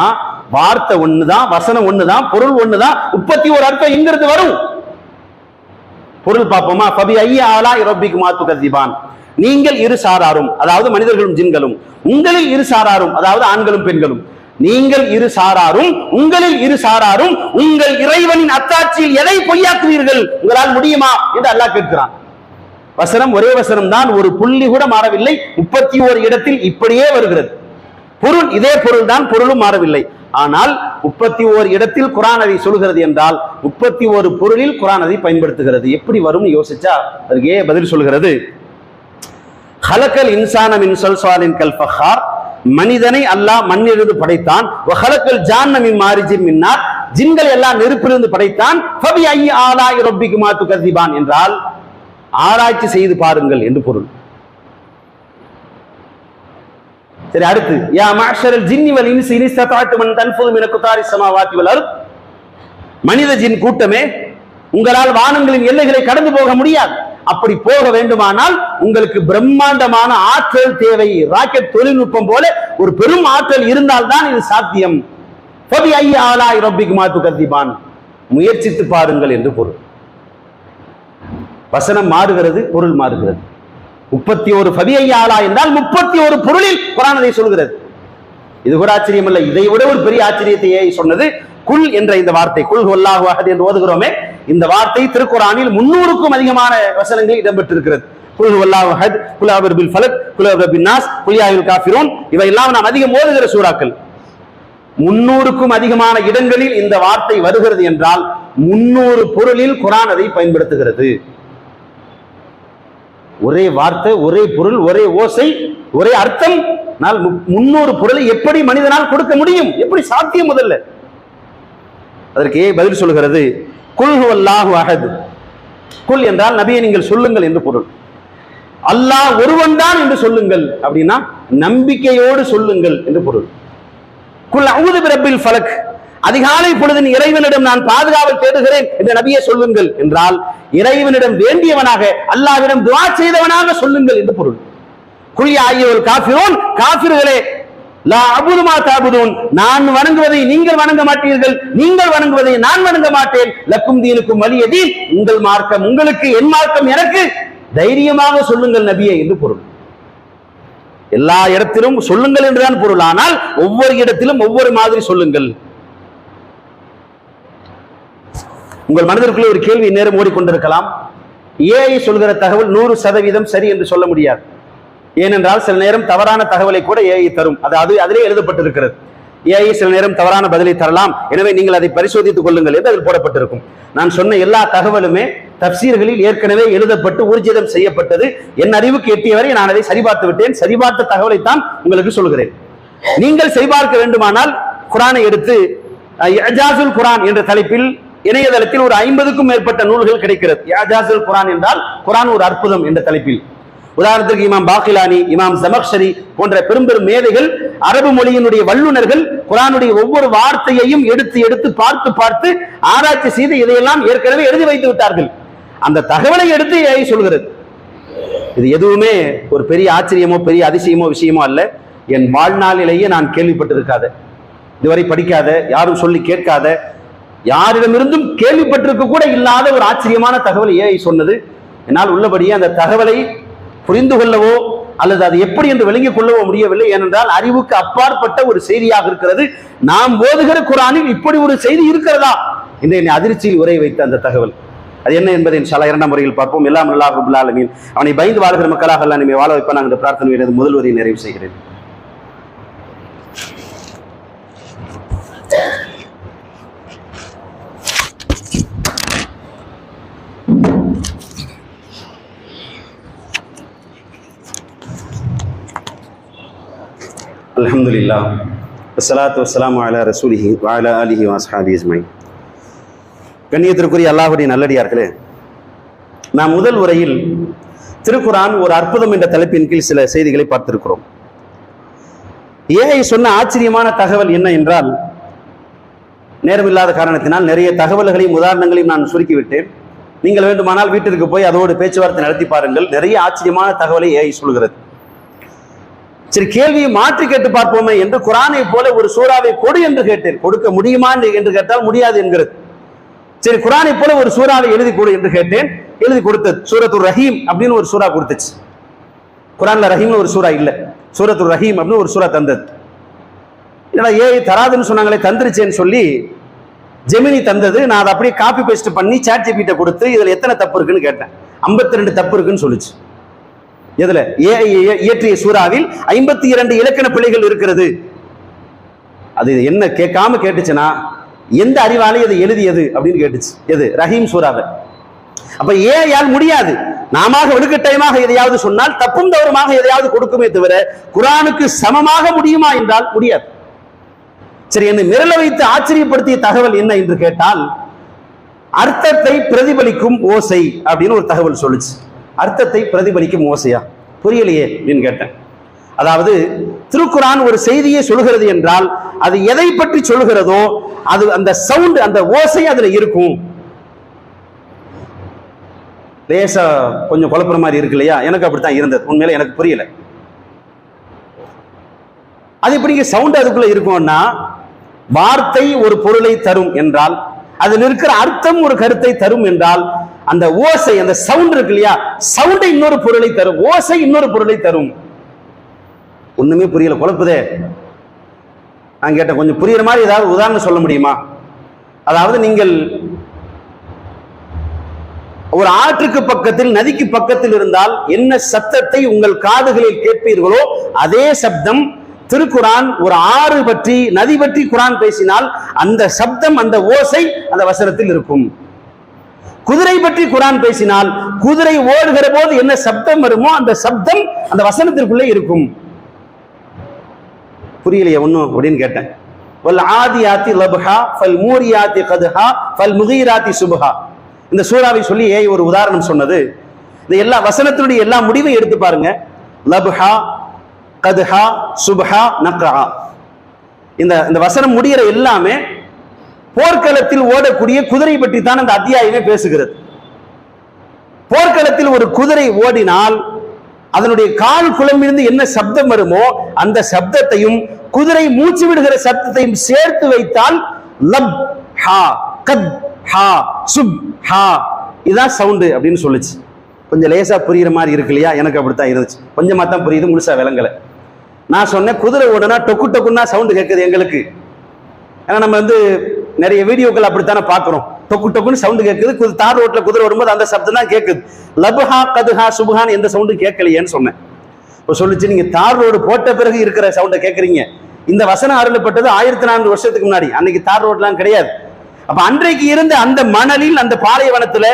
வார்த்தை ஒண்ணுதான், வசனம் ஒண்ணுதான், பொருள் ஒண்ணுதான், 31 அர்த்தம் எங்கிருந்து வரும்? பொருள் பார்ப்போமா? ஃபபி ஐயி ஆலாஇ ரப்பிகுமா துகதிபான், நீங்கள் இரு சாராரும், அதாவது மனிதர்களும் ஜின்களும், உங்களில் இரு சாராரும், அதாவது ஆண்களும் பெண்களும், நீங்கள் இரு சாராரும் உங்களில் இரு சாராரும் உங்கள் இறைவனின் அத்தாட்சியில் எதை பொய்யாக்குவீர்கள், உங்களால் முடியுமா என்று அல்லாஹ் கேட்கிறான். வசனம் ஒரே வசனம் தான், ஒரு புள்ளி கூட மாறவில்லை. 31 இடத்தில் இப்படியே வருகிறது. பொருள் இதே பொருள் தான், பொருளும் மாறவில்லை. ஆனால் 31 இடத்தில் குரான் அதை சொல்கிறது என்றால் 31 பொருளில் குரான் அதை பயன்படுத்துகிறது. எப்படி வரும் யோசிச்சா அதுக்கு பதில் சொல்கிறது. ஹலக்கல் இன்சான மின் ஸல்ஸாலின் கல் ஃபஹார், மனிதனை அல்லாஹ் மண்ணிலிருந்து படைத்தான். வஹலக்கல் ஜான்ன மின் மாரிஜின் மின் நார், ஜின்கள் எல்லாம் நெருப்பிலிருந்து படைத்தான். ஃபபி ஐயி ஆலாஇ ரப்பிகுமா துகதிபான் என்றால் ஆராய்ச்சி செய்து பாருங்கள் என்று பொருள். சரி, அடுத்து யா மஅஷரல் ஜின்னி வல் இன்சி இன் இஸ்ததஅதும் அன் தன்ஃபுது மின் அக்தாரிஸ் ஸமாவாத்தி வல் அர்த், மனித ஜின் கூட்டமே, உங்களால் வானங்களின் எல்லைகளை கடந்து போக முடியாது. அப்படி போக வேண்டுமானால் உங்களுக்கு பிரம்மாண்டமான ஆற்றல் தேவை. ராக்கெட் தொழில்நுட்பம் போல ஒரு பெரும் ஆற்றல் இருந்தால்தான் இது சாத்தியம். ஃபபி ஐயி ஆலாஇ ரப்பிகுமா துகதிபான், முயற்சித்து பாருங்கள் என்று பொருள். வசனம் மாறுகிறது, பொருள் மாறுகிறது. 31 ஃபபி ஐயி ஆலா என்றால் 31 பொருளில் குர்ஆன் அதை சொல்கிறது. இது கூட ஆச்சரியம் இல்லை. இதை விட ஒரு பெரிய ஆச்சரியத்தையே சொன்னது குல் என்ற இந்த வார்த்தை. குல் ஹுவல்லாஹு அஹத் என்று ஓதுகிறோமே, இந்த வார்த்தை திருக்குர்ஆனில் 300க்கும் அதிகமான வசனங்களில் இடம்பெற்றிருக்கிறது. குல் ஹுவல்லாஹு அஹத், குல் அஊது பில் ஃபலக், குல் அஊது பின் நாஸ், குல் யா அய்யுல் காஃபிரூன், இவையெல்லாம் நாம் அதிகம் ஓதுகிற சூறாக்கள். 300க்கும் அதிகமான இடங்களில் இந்த வார்த்தை வருகிறது என்றால் 300 பொருளில் குர்ஆன் அதை பயன்படுத்துகிறது. ஒரே வார்த்தை, ஒரே பொருள், ஒரே ஓசை, ஒரே அர்த்தம். 300 பொருளை எப்படி மனிதனால் கொடுக்க முடியும்? எப்படி சாத்தியம்? முதல்ல அதற்கு பதில் சொல்கிறது. குல் ஹுவல்லாஹு அஹத், குல் என்றால் நபியை நீங்கள் சொல்லுங்கள் என்று பொருள். அல்லாஹ் ஒருவன் தான் என்று சொல்லுங்கள், அப்படின்னா நம்பிக்கையோடு சொல்லுங்கள் என்று பொருள். குல் அஊது பிரப்பில் ஃபலக், அதிகாலை பொழுதின் இறைவனிடம் நான் பாதுகாவல் தேடுகிறேன் என்று நபியை சொல்லுங்கள் என்றால் இறைவனிடம் வேண்டியவனாக, அல்லாஹ்விடம் துஆ செய்தவனாக சொல்லுங்கள் என்று பொருள். குல் யா அய்யுல் காஃபிரூன், காஃபிர்களே, லா அபுது மா தஅபுதூன், நான் வணங்குவதை நீங்கள் வணங்க மாட்டீர்கள், நீங்கள் வணங்குவதை நான் வணங்க மாட்டேன். லக்கும் தீனுக்கும் வலிய தீன், உங்கள் மார்க்கம் உங்களுக்கு, என் மார்க்கம் எனக்கு, தைரியமாக சொல்லுங்கள் நபியே என்று பொருள். எல்லா இடத்திலும் சொல்லுங்கள் என்றுதான் பொருள். ஆனால் ஒவ்வொரு இடத்திலும் ஒவ்வொரு மாதிரி சொல்லுங்கள். உங்கள் மனதிற்குள்ளே ஒரு கேள்வி நேரம் ஓடிக்கொண்டிருக்கலாம். ஏஐ சொல்கிற தகவல் 100% சரி என்று சொல்ல முடியாது. ஏனென்றால் சில நேரம் தவறான தகவலை கூட ஏஐ தரும். அதாவது அதிலே எழுதப்பட்டிருக்கிறது. ஏஐ சில நேரம் தவறான பதிலை தரலாம், எனவே நீங்கள் அதை பரிசோதித்துக் கொள்ளுங்கள் என்று அதில் போடப்பட்டிருக்கும். நான் சொன்ன எல்லா தகவலுமே தப்சீர்களில் ஏற்கனவே எழுதப்பட்டு ஊர்ஜிதம் செய்யப்பட்டது. என் அறிவுக்கு எட்டியவரை நான் அதை சரிபார்த்து விட்டேன். சரிபார்த்த தகவலை தான் உங்களுக்கு சொல்கிறேன். நீங்கள் சரிபார்க்க வேண்டுமானால் குர்ஆனை எடுத்து இஜாசுல் குர்ஆன் என்ற தலைப்பில் இணையதளத்தில் ஒரு 50க்கும் மேற்பட்ட நூல்கள் கிடைக்கிறது. இஜாசுல் குர்ஆன் என்றால் குர்ஆன் ஒரு அற்புதம் என்ற தலைப்பில். உதாரணத்திற்கு இமாம் பாக்கிலானி, இமாம் ஜமக்ஷரி போன்ற பெரும் பெரும் மேதைகள், அரபு மொழியினுடைய வல்லுநர்கள் குர்ஆனுடைய ஒவ்வொரு வார்த்தையையும் எடுத்து எடுத்து பார்த்து பார்த்து ஆராய்ச்சி செய்து இதையெல்லாம் ஏற்கனவே எழுதி வைத்து விட்டார்கள். அந்த தகவலை எடுத்து ஏஐ சொல்கிறது. இது எதுவுமே ஒரு பெரிய ஆச்சரியமோ பெரிய அதிசயமோ விஷயமோ அல்ல. என் வாழ்நாளிலேயே நான் கேள்விப்பட்டிருக்காத, இதுவரை படிக்காத, யாரும் சொல்லி கேட்காத, யாரிடமிருந்தும் கேள்விப்பட்டிருக்க கூட இல்லாத ஒரு ஆச்சரியமான தகவல் ஏஐ சொன்னது. என்னால் உள்ளபடியே அந்த தகவலை புரிந்து கொள்ளவோ அல்லது அது எப்படி என்று விளங்கிக் கொள்ளவோ முடியவில்லை. ஏனென்றால் அறிவுக்கு அப்பாற்பட்ட ஒரு செய்தியாக இருக்கிறது. நாம் ஓதுகிற குர்ஆனில் இப்படி ஒரு செய்தி இருக்கிறதா என்று என்னை அதிர்ச்சியில் உரை வைத்த அந்த தகவல் அது என்ன என்பதை இன்ஷா இரண்டாம் முறையில் பார்ப்போம். எல்லாம் அல்லாஹ் ரப்பல் ஆலமீன் அவனை பயந்து வாழ்கிற மக்களாக அல்லாஹ் நம்மை வாழ வைப்பான் என்ற பிரார்த்தனை முதல் வரியை நிறைவு செய்கிறேன். அல்ஹம்துலில்லாஹ் வஸ்ஸலாத்து வஸ்ஸலாமு அலா ரசூலிஹி வ அலா ஆலிஹி வ அஸ்ஹாபிஹி அஜ்மஈன். கண்ணியத்திற்குரிய அல்லாஹ்வுடைய நல்லடியார்களே, நாம் முதல் உரையில் திருக்குர்ஆன் ஒரு அற்புதம் என்ற தலைப்பின் கீழ் சில செய்திகளை பார்த்திருக்கிறோம். ஏஐ சொன்ன ஆச்சரியமான தகவல் என்ன என்றால், நேரமில்லாத காரணத்தினால் நிறைய தகவல்களையும் உதாரணங்களையும் நான் சுருக்கிவிட்டேன். நீங்கள் வேண்டுமானால் வீட்டிற்கு போய் அதோடு பேச்சுவார்த்தை நடத்தி பாருங்கள். நிறைய ஆச்சரியமான தகவலை ஏஐ சொல்கிறது. சரி, கேள்வியை மாற்றி கேட்டு பார்ப்போமே என்று குர்ஆனை போல ஒரு சூறாவை கொடு என்று கேட்டேன். கொடுக்க முடியுமா என்று கேட்டால் முடியாது என்கிறது. சரி, குர்ஆனை போல ஒரு சூறாவை எழுதி கொடு என்று கேட்டேன். எழுதி கொடுத்தது. சூரத்துர் ரஹீம் அப்படின்னு ஒரு சூறா கொடுத்துச்சு. குர்ஆன்ல ரஹீம்னு ஒரு சூறா இல்ல, சூரத்துர் ரஹீம் அப்படின்னு ஒரு சூறா தந்தது. ஏன்னா ஏஐ தராதுன்னு சொன்னாங்களே, தந்துருச்சேன்னு சொல்லி ஜெமினி தந்தது. நான் அதை அப்படியே காப்பி பேஸ்ட் பண்ணி சாட் ஜிபிட்ட கொடுத்து இதுல எத்தனை தப்பு இருக்குன்னு கேட்டேன். 52 தப்பு இருக்குன்னு சொல்லுச்சு. எதுல? ஏஐ இயற்றிய சூறாவில் 52 இலக்கண பிழைகள் இருக்கிறது. அது என்ன கேட்காம கேட்டுச்சுன்னா, எந்த அறிவாளி அதை எழுதியது அப்படின்னு கேட்டுச்சு. எது? ரஹீம் சூறாவை. அப்ப ஏஐயால் முடியாது. நாம வலுக்கட்டாயமாக எதையாவது சொன்னால் தப்பும் தவறுமாக எதையாவது கொடுக்குமே தவிர குர்ஆனுக்கு சமமாக முடியுமா என்றால் முடியாது. சரி, என்னை மிரள வைத்து ஆச்சரியப்படுத்திய தகவல் என்ன என்று கேட்டால், அர்த்தத்தை பிரதிபலிக்கும் ஓசை அப்படின்னு ஒரு தகவல் சொல்லுச்சு. அர்த்தத்தை பிரதிபலிக்கும் ஓசையா? புரியலையே அப்படின்னு கேட்டேன். அதாவது திருக்குர்ஆன் ஒரு செய்தியை சொல்கிறது என்றால் அது எதை பற்றி சொல்கிறதோ அது அந்த சவுண்ட், அந்த ஓசை அதுல இருக்கும். லேசா கொஞ்சம் குழப்பற மாதிரி இருக்கு இல்லையா? எனக்கு அப்படித்தான் இருந்தது. உண்மையில எனக்கு புரியல. அது இப்படி சவுண்ட் அதுக்குள்ள இருக்கும்னா, வார்த்தை ஒரு பொருளை தரும் என்றால் அதில் இருக்கிற அர்த்தம் ஒரு கருத்தை தரும் என்றால், அந்த ஓசை, அந்த சவுண்ட் இருக்கு இல்லையா, சவுண்டை இன்னொரு பொருளை தரும், ஓசை இன்னொரு பொருளை தரும். ஒண்ணுமே புரியல, குழப்புதே. நான் கேட்டேன், கொஞ்சம் புரியுற மாதிரி ஏதாவது உதாரணம் சொல்ல முடியுமா? அதாவது நீங்கள் ஒரு ஆற்றுக்கு பக்கத்தில், நதிக்கு பக்கத்தில் இருந்தால் என்ன சத்தத்தை உங்கள் காதுகளில் கேட்பீர்களோ அதே சப்தம் திருக்குர்ஆன் ஒரு ஆறு பற்றி, நதி பற்றி குர்ஆன் பேசினால் அந்த சப்தம், அந்த ஓசை அந்த வசனத்தில் இருக்கும். குதிரை பற்றி குர்ஆன் பேசினால் குதிரை ஓடுகிற போது என்ன சப்தம் வருமோ அந்த சப்தம் அந்த வசனத்திற்குள்ளே இருக்கும். புரியலையே ஒண்ணும் அப்படின்னு கேட்டேன். வல் ஆதியாத்தி லப்ஹா ஃபல் மூரியாத்தி கத்ஹா ஃபல் முகீராத்தி சுப்ஹா. இந்த சூறாவை சொல்லி ஏய் ஒரு உதாரணம் சொன்னது. இந்த எல்லா வசனத்தினுடைய எல்லா முடிவையும் எடுத்து பாருங்க. லப்ஹா, கத்ஹா, சுப்ஹா, நக்ஆ. இந்த வசனம் முடிகிற எல்லாமே போர்க்களத்தில் ஓடக்கூடிய குதிரை பற்றி தான் அந்த அத்தியாயமே பேசுகிறது. போர்க்களத்தில் ஒரு குதிரை ஓடினால் அதனுடைய கால் குளம்பிலிருந்து என்ன சப்தம் வருமோ அந்த சப்தத்தையும் குதிரை மூச்சு விடுகிற சப்தத்தையும் சேர்த்து வைத்தால் லப் ஹா கத் ஹா சுப் ஹா இதான் சவுண்டு அப்படின்னு சொல்லுச்சு. கொஞ்சம் லேசா புரியுற மாதிரி இருக்கு இல்லையா? எனக்கு அப்படித்தான் இருந்துச்சு. கொஞ்சமா தான் புரியுது, முழுசா விளங்கல. நான் சொன்னேன், குதிரை ஓடுனா டொக்கு டொக்குன்னா சவுண்டு கேட்குது எங்களுக்கு. ஏன்னா நம்ம நிறைய வீடியோக்கள் அப்படித்தானே பார்க்கிறோம். டொக்கு டொக்குன்னு சவுண்டு கேட்குது. தார் ரோட்ல குதிரை வரும்போது அந்த சப்தம் தான் கேட்குது. லபஹா கதுஹா சுபஹான் எந்த சவுண்டு கேட்கலையேன்னு சொன்னேன். இப்போ சொல்லிச்சு, நீங்க தார் ரோடு போட்ட பிறகு இருக்கிற சவுண்டை கேட்குறீங்க. இந்த வசனம் அருளப்பட்டது 1400 வருஷத்துக்கு முன்னாடி. அன்னைக்கு தார் ரோட்லாம் கிடையாது. அப்ப அன்றைக்கு இருந்த அந்த மணலில், அந்த பாலைவனத்துல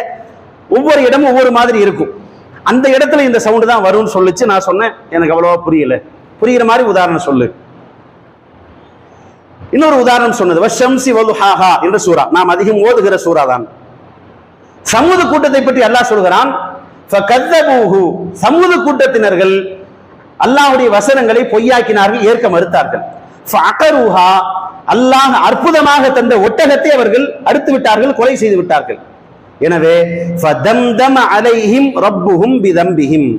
ஒவ்வொரு இடமும் ஒவ்வொரு மாதிரி இருக்கும். அந்த இடத்துல இந்த சவுண்டு தான் வரும்னு சொல்லிச்சு. நான் சொன்னேன், எனக்கு அவ்வளவா புரியல, புரியுற மாதிரி உதாரணம் சொல்லு. இன்னொரு உதாரணம் சொன்னது வஷம்சி வதுஹாஹா என்ற சூரா. நாம் அதிகம் ஓதுகிற சூரா தான். சமூக கூட்டத்தை பற்றி அல்லாஹ் சொல்கிறான், ஃபகذبوஹு. சமூக கூட்டத்தினர்கள் அல்லாஹ்வுடைய வசனங்களை பொய்யாக்கினார்கள், ஏற்க மறுத்தார்கள். ஃபஅகருஹா. அல்லாஹ் அற்புதமாக தந்த ஒட்டகத்தை அவர்கள் அறுத்து விட்டார்கள், கொலை செய்து விட்டார்கள். எனவே ஃபதம்தம அலைஹிம் ரப்புஹும் பிதம்பிஹிம்.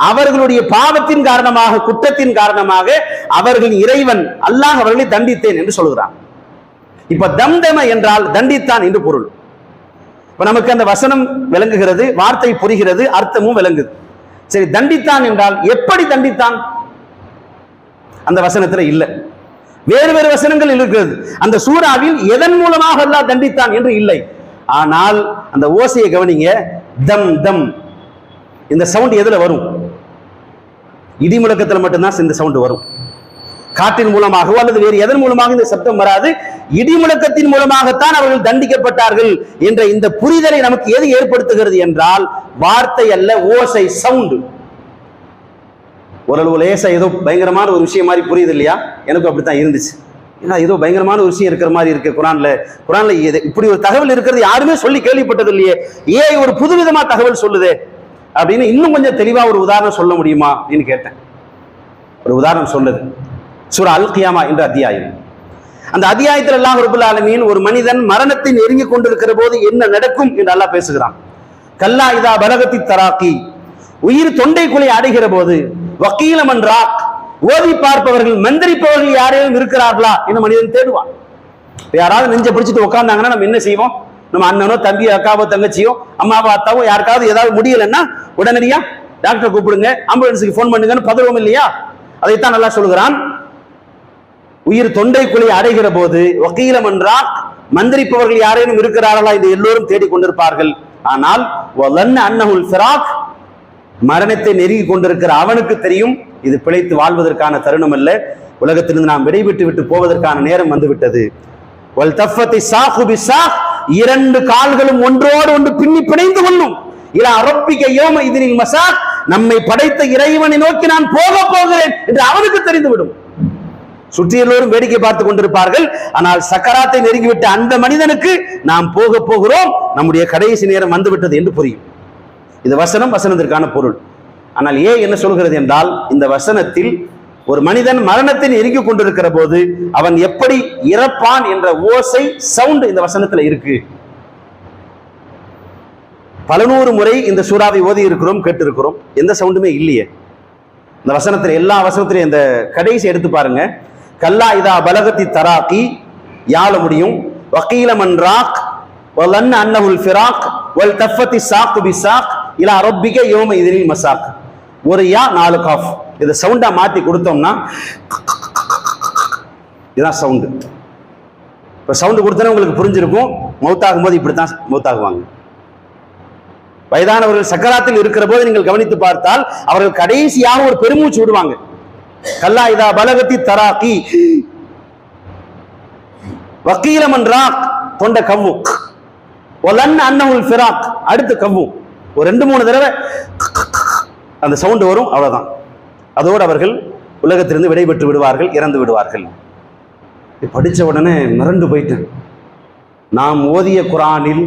அவர்களுடைய பாவத்தின் காரணமாக, குற்றத்தின் காரணமாக அவர்களின் இறைவன் அல்லாஹ் அவர்களை தண்டித்தேன் என்று சொல்கிறான். இப்ப தம்தம என்றால் தண்டித்தான் என்று பொருள். இப்ப நமக்கு அந்த வசனம் விளங்குகிறது, வார்த்தை புரிகிறது, அர்த்தமும் விளங்குது. சரி, தண்டித்தான் என்றால் எப்படி தண்டித்தான்? அந்த வசனத்துல இல்லை. வேறு வேறு வசனங்கள் இருக்கிறது. அந்த சூறாவில் எதன் மூலமாக அல்லாஹ் தண்டித்தான் என்று இல்லை. ஆனால் அந்த ஓசையை கவனிங்க. தம் தம், இந்த சவுண்ட் எதுல வரும்? இடி முழக்கத்துல மட்டும்தான் இந்த சவுண்ட் வரும். காற்றின் மூலமாகவோ அல்லது வேறு எதன் மூலமாக இந்த சப்தம் வராது. இடி முழக்கத்தின் மூலமாகத்தான் அவர்கள் தண்டிக்கப்பட்டார்கள் என்ற இந்த புரிதலை நமக்கு எது ஏற்படுத்துகிறது என்றால் வார்த்தை அல்ல, ஓசை, சவுண்டு. ஓரளவு லேசா ஏதோ பயங்கரமான ஒரு விஷயம் மாதிரி புரியுது இல்லையா? எனக்கும் அப்படித்தான் இருந்துச்சு. ஏன்னா ஏதோ பயங்கரமான ஒரு விஷயம் இருக்கிற மாதிரி இருக்கு குரான்ல. இப்படி ஒரு தகவல் இருக்கிறது யாருமே சொல்லி கேள்விப்பட்டது இல்லையே, ஏன் ஒரு புதுவிதமா தகவல் சொல்லுதே அப்படின்னு இன்னும் கொஞ்சம் தெளிவா ஒரு உதாரணம் சொல்ல முடியுமா அப்படின்னு கேட்டேன். ஒரு உதாரணம் சொல்லுது சூரா அல் கியாமா என்ற அத்தியாயம். அந்த அத்தியாயத்தில் அல்லாஹ் ரப்பல் ஆலமீன் ஒரு மனிதன் மரணத்தை நெருங்கி கொண்டிருக்கிற போது என்ன நடக்கும் என்று அல்லாஹ் பேசுகிறான். கல்லா இதா பலகத்தி தராக்கி, உயிர் தொண்டைக்குள்ளே அடைகிற போது வக்கீலம் என்றாக், ஓதி பார்ப்பவர்கள் மந்திரிப்பவர்கள் யாரையும் இருக்கிறார்களா என்று மனிதன் தேடுவான். யாராவது நெஞ்ச பிடிச்சிட்டு உட்கார்ந்தாங்கன்னா நம்ம என்ன செய்வோம்? நம்ம அண்ணனோ தம்பி அக்காவோ தங்கச்சியோ அம்மாவோ அத்தாவோ யாருக்காவது ஏதாவது முடியலன்னா உடனடியா டாக்டர் கூப்பிடுங்க, ஆம்புலன்ஸுக்கு போன் பண்ணுங்கன்னு பதறுவோம் இல்லையா? அதைத்தான் நல்லா சொல்லுகிறான். உயிர் தொண்டைக்குள்ளே அடைகிற போது வக்கீலம் என்றால் மந்திரிப்பவர்கள் யாரேனும் இருக்கிறார்களா என்று எல்லோரும் தேடிக்கொண்டிருப்பார்கள். ஆனால் அன்னஹுல் ஃபிராக், மரணத்தை நெருங்கி கொண்டிருக்கிற அவனுக்கு தெரியும் இது பிழைத்து வாழ்வதற்கான தருணம் அல்ல, உலகத்திலிருந்து நாம் விடைபெற்று விட்டு போவதற்கான நேரம் வந்துவிட்டது. வல் தஃபத்தி சாகு பிசாக், இரண்டு கால்களும் ஒன்றோடு ஒன்று பின்னி பிணைந்து கொள்ளும். இலா ரப்பிக யௌம இதினில் மசாக், நம்மை படைத்த இறைவனை நோக்கி நான் போக போகிறேன் என்று அவனுக்கு தெரிந்துவிடும். சுற்றி எல்லோரும் வேடிக்கை பார்த்துக் கொண்டிருப்பார்கள். ஆனால் சக்கராத்தை நெருங்கிவிட்ட அந்த மனிதனுக்கு நாம் போக போகிறோம், நம்முடைய கடைசி நேரம் வந்துவிட்டது என்று புரியும். இது வசனத்திற்கான பொருள். ஆனால் என்ன சொல்கிறது என்றால், இந்த வசனத்தில் ஒரு மனிதன் மரணத்தை நெருங்கி கொண்டிருக்கிற போது அவன் எப்படி இறப்பான் என்ற ஓசை, சவுண்ட் இந்த வசனத்துல இருக்கு. பல நூறு முறை இந்த சூறாவை ஓதி இருக்கிறோம், கேட்டிருக்கிறோம், எந்த சவுண்டுமே இல்லையே இந்த வசனத்துல. எல்லா வசனத்திலையும் இந்த கடைசி எடுத்து பாருங்க. கல்லா இதா பலகத்தி தராக்கி, யாழ முடியும். வக்கீலம் என்றாக், வலன் அன்னஹுல் ஃபிராக், வல் தஃபத்தி சாக்கு பிசாக், இலா ரப்பிக யௌம இதினில் மசாக். ஒரு யா 4 காஃப். இதை சவுண்டா மாத்தி கொடுத்தோம்னா இதுதான் சவுண்டு. இப்போ சவுண்டு கொடுத்தோன்னா உங்களுக்கு புரிஞ்சிருக்கும், மௌத்தாகும் போது இப்படித்தான் மௌத்தாகுவாங்க. வயதானவர்கள் சக்கராத்தில் இருக்கிற போது நீங்கள் கவனித்து பார்த்தால் அவர்கள் கடைசியாக ஒரு பெருமூச்சு விடுவாங்க. கல்லா இதா பலகத்தி தராக்கி, வக்கீலம் என்றாக், தொண்டை கவ்வும். வலன் அன்னஹுல் ஃபிராக், அடுத்து கவ்வும். ஒரு 2-3 தடவை அந்த சவுண்ட் வரும், அவ்வளவுதான். அதோடு அவர்கள் உலகத்திலிருந்து விடைபெற்று விடுவார்கள், இறந்து விடுவார்கள். படித்த உடனே மிரண்டு போயிட்டேன். நாம் ஓதிய குரானில்,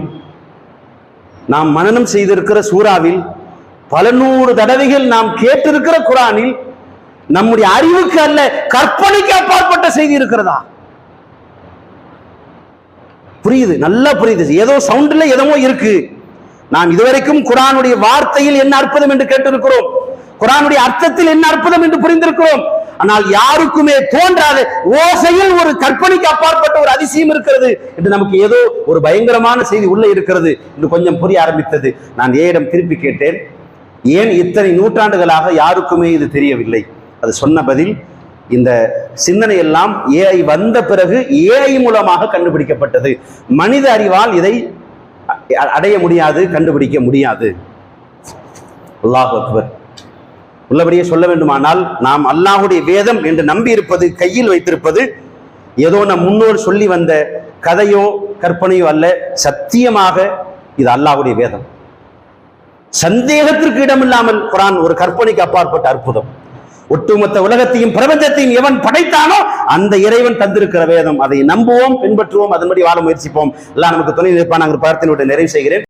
நாம் மனனம் செய்திருக்கிற சூறாவில், பல 100 தடவைகள் நாம் கேட்டிருக்கிற குரானில் நம்முடைய அறிவுக்கு அல்ல கற்பனைக்கு அப்பாற்பட்ட செய்தி இருக்கிறதா? புரியுது, நல்லா புரியுது. ஏதோ சவுண்ட்ல எதோ இருக்கு. நாம் இதுவரைக்கும் குரானுடைய வார்த்தையில் என்ன அற்புதம் என்று கேட்டிருக்கிறோம், குரானுடைய அர்த்தத்தில் என்ன அற்புதம் என்று புரிந்திருக்கிறோம். ஆனால் யாருக்குமே தோன்றாத ஓசையில் ஒரு கற்பனைக்கு அப்பாற்பட்ட ஒரு அதிசயம் இருக்கிறது என்று நமக்கு ஏதோ ஒரு பயங்கரமான செய்தி உள்ள இருக்கிறது என்று கொஞ்சம் புரிய ஆரம்பித்தது. நான் ஏயிடம் திருப்பி கேட்டேன், ஏன் இத்தனை நூற்றாண்டுகளாக யாருக்குமே இது தெரியவில்லை? அது சொன்ன பதில், இந்த சிந்தனை எல்லாம் ஏஐ வந்த பிறகு ஏஐ மூலமாக கண்டுபிடிக்கப்பட்டது. மனித அறிவால் இதை அடைய முடியாது, கண்டுபிடிக்க முடியாது. அல்லாஹ் அக்பர். உள்ளபடியே சொல்ல வேண்டுமானால், நாம் அல்லாஹுடைய வேதம் என்று நம்பி இருப்பது, கையில் வைத்திருப்பது ஏதோ நம் முன்னோர் சொல்லி வந்த கதையோ கற்பனையோ அல்ல, சத்தியமாக இது அல்லாஹுடைய வேதம். சந்தேகத்திற்கு இடமில்லாமல் குரான் ஒரு கற்பனைக்கு அப்பாற்பட்ட அற்புதம். ஒட்டுமொத்த உலகத்தையும் பிரபஞ்சத்தையும் எவன் படைத்தானோ அந்த இறைவன் தந்திருக்கிற வேதம். அதை நம்புவோம், பின்பற்றுவோம், அதன்படி வாழ முயற்சிப்போம். எல்லாம் நமக்கு துணை நிற்பான். நாங்கள் பிரார்த்தனையோடு நிறைவு செய்கிறேன்.